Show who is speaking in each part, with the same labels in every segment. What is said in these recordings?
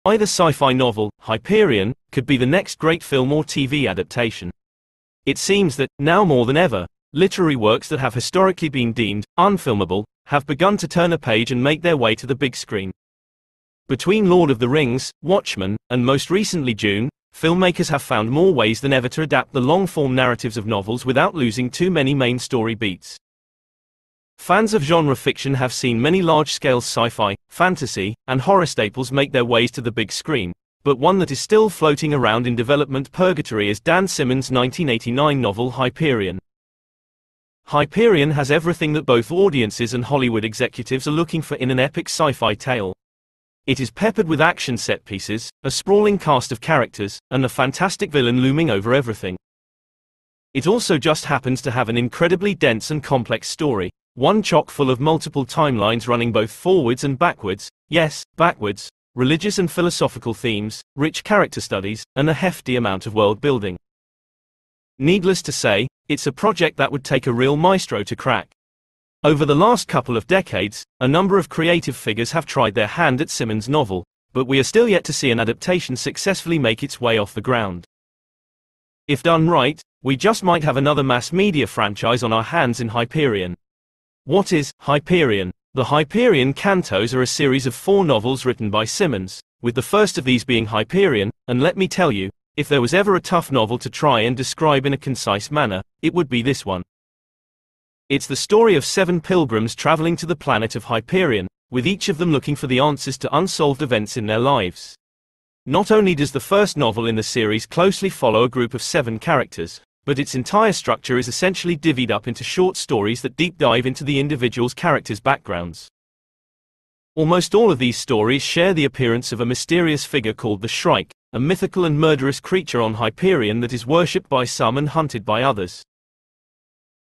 Speaker 1: Either sci-fi novel, Hyperion, could be the next great film or TV adaptation. It seems that, now more than ever, literary works that have historically been deemed unfilmable have begun to turn a page and make their way to the big screen. Between Lord of the Rings, Watchmen, and most recently Dune, filmmakers have found more ways than ever to adapt the long-form narratives of novels without losing too many main story beats. Fans of genre fiction have seen many large-scale sci-fi, fantasy, and horror staples make their ways to the big screen, but one that is still floating around in development purgatory is Dan Simmons' 1989 novel Hyperion. Hyperion has everything that both audiences and Hollywood executives are looking for in an epic sci-fi tale. It is peppered with action set pieces, a sprawling cast of characters, and a fantastic villain looming over everything. It also just happens to have an incredibly dense and complex story, one chock full of multiple timelines running both forwards and backwards, yes, backwards, religious and philosophical themes, rich character studies, and a hefty amount of world building. Needless to say, it's a project that would take a real maestro to crack. Over the last couple of decades, a number of creative figures have tried their hand at Simmons' novel, but we are still yet to see an adaptation successfully make its way off the ground. If done right, we just might have another mass media franchise on our hands in Hyperion. What is Hyperion? The Hyperion Cantos are a series of 4 novels written by Simmons, with the first of these being Hyperion, and let me tell you, if there was ever a tough novel to try and describe in a concise manner, it would be this one. It's the story of 7 pilgrims traveling to the planet of Hyperion, with each of them looking for the answers to unsolved events in their lives. Not only does the first novel in the series closely follow a group of 7 characters, but its entire structure is essentially divvied up into short stories that deep dive into the individual's characters' backgrounds. Almost all of these stories share the appearance of a mysterious figure called the Shrike, a mythical and murderous creature on Hyperion that is worshipped by some and hunted by others.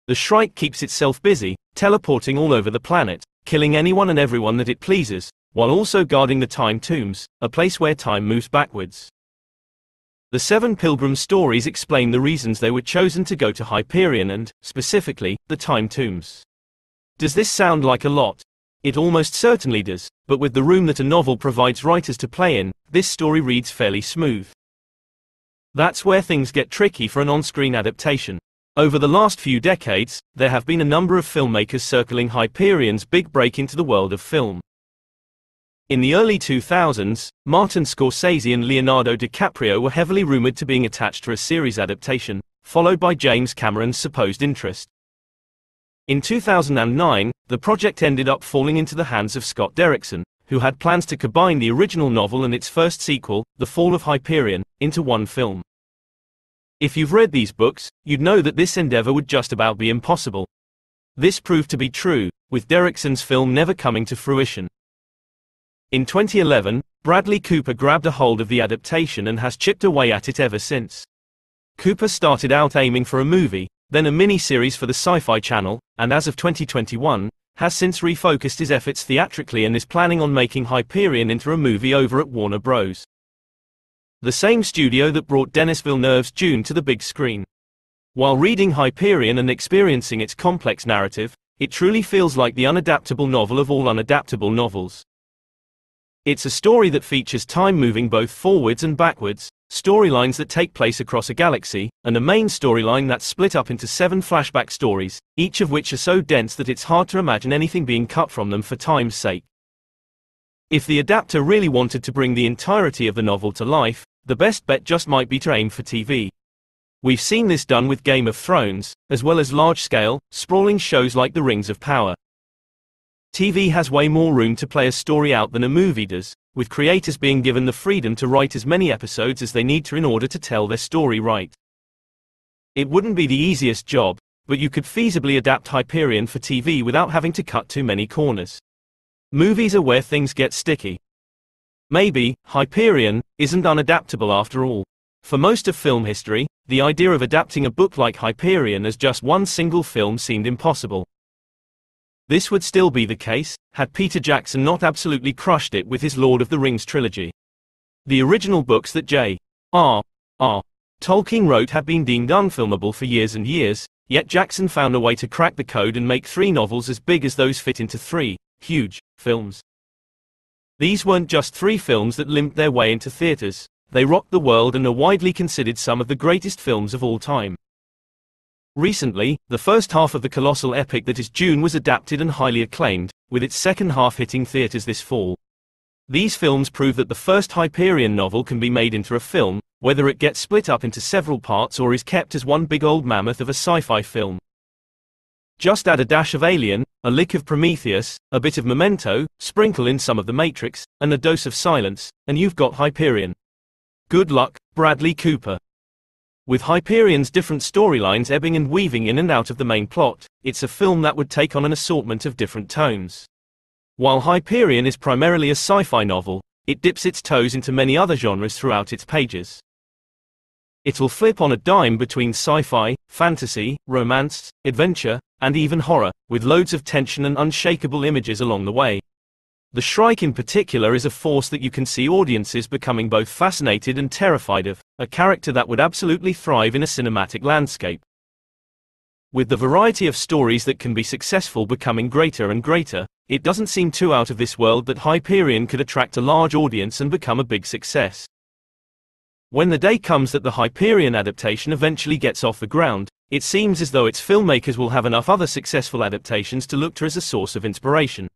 Speaker 1: The Shrike keeps itself busy, teleporting all over the planet, killing anyone and everyone that it pleases, while also guarding the Time Tombs, a place where time moves backwards. The 7 pilgrim stories explain the reasons they were chosen to go to Hyperion and, specifically, the Time Tombs. Does this sound like a lot? It almost certainly does, but with the room that a novel provides writers to play in, this story reads fairly smooth. That's where things get tricky for an on-screen adaptation. Over the last few decades, there have been a number of filmmakers circling Hyperion's big break into the world of film. In the early 2000s, Martin Scorsese and Leonardo DiCaprio were heavily rumored to being attached to a series adaptation, followed by James Cameron's supposed interest. In 2009, the project ended up falling into the hands of Scott Derrickson, who had plans to combine the original novel and its first sequel, The Fall of Hyperion, into one film. If you've read these books, you'd know that this endeavor would just about be impossible. This proved to be true, with Derrickson's film never coming to fruition. In 2011, Bradley Cooper grabbed a hold of the adaptation and has chipped away at it ever since. Cooper started out aiming for a movie, then a mini-series for the Sci-Fi Channel, and as of 2021, has since refocused his efforts theatrically and is planning on making Hyperion into a movie over at Warner Bros. The same studio that brought Denis Villeneuve's Dune to the big screen. While reading Hyperion and experiencing its complex narrative, it truly feels like the unadaptable novel of all unadaptable novels. It's a story that features time moving both forwards and backwards, storylines that take place across a galaxy, and a main storyline that's split up into 7 flashback stories, each of which are so dense that it's hard to imagine anything being cut from them for time's sake. If the adapter really wanted to bring the entirety of the novel to life, the best bet just might be to aim for TV. We've seen this done with Game of Thrones, as well as large-scale, sprawling shows like The Rings of Power. TV has way more room to play a story out than a movie does, with creators being given the freedom to write as many episodes as they need to in order to tell their story right. It wouldn't be the easiest job, but you could feasibly adapt Hyperion for TV without having to cut too many corners. Movies are where things get sticky. Maybe, Hyperion isn't unadaptable after all. For most of film history, the idea of adapting a book like Hyperion as just one single film seemed impossible. This would still be the case, had Peter Jackson not absolutely crushed it with his Lord of the Rings trilogy. The original books that J.R.R. Tolkien wrote had been deemed unfilmable for years and years, yet Jackson found a way to crack the code and make 3 novels as big as those fit into 3 huge films. These weren't just 3 films that limped their way into theaters. They rocked the world and are widely considered some of the greatest films of all time. Recently, the first half of the colossal epic that is Dune was adapted and highly acclaimed, with its second half hitting theaters this fall. These films prove that the first Hyperion novel can be made into a film, whether it gets split up into several parts or is kept as one big old mammoth of a sci-fi film. Just add a dash of Alien, a lick of Prometheus, a bit of Memento, sprinkle in some of The Matrix, and a dose of Silence, and you've got Hyperion. Good luck, Bradley Cooper. With Hyperion's different storylines ebbing and weaving in and out of the main plot, it's a film that would take on an assortment of different tones. While Hyperion is primarily a sci-fi novel, it dips its toes into many other genres throughout its pages. It'll flip on a dime between sci-fi, fantasy, romance, adventure, and even horror, with loads of tension and unshakable images along the way. The Shrike in particular is a force that you can see audiences becoming both fascinated and terrified of, a character that would absolutely thrive in a cinematic landscape. With the variety of stories that can be successful becoming greater and greater, it doesn't seem too out of this world that Hyperion could attract a large audience and become a big success. When the day comes that the Hyperion adaptation eventually gets off the ground, it seems as though its filmmakers will have enough other successful adaptations to look to as a source of inspiration.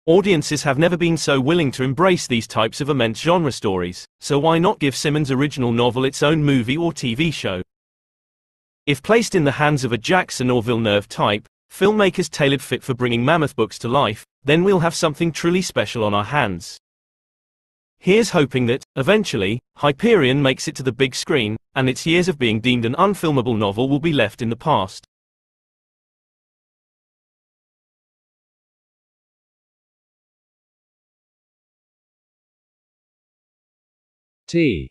Speaker 1: Audiences have never been so willing to embrace these types of immense genre stories, so why not give Simmons' original novel its own movie or TV show? If placed in the hands of a Jackson or Villeneuve type, filmmakers tailored fit for bringing mammoth books to life, then we'll have something truly special on our hands. Here's hoping that, eventually, Hyperion makes it to the big screen, and its years of being deemed an unfilmable novel will be left in the past.
Speaker 2: T